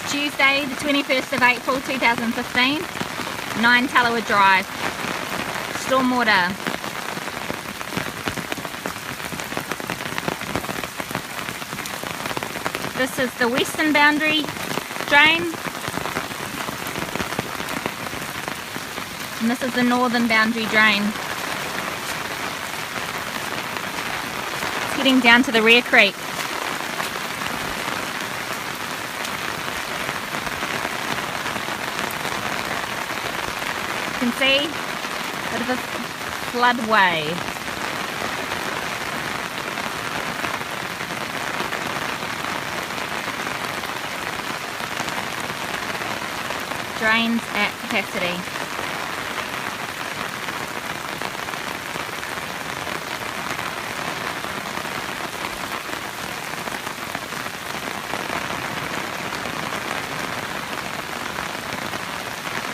Tuesday, the 21st of April 2015, 9 Tallowood Drive. Stormwater. This is the western boundary drain, and this is the northern boundary drain. It's heading down to the rear creek. You can see a bit of a floodway. Drains at capacity.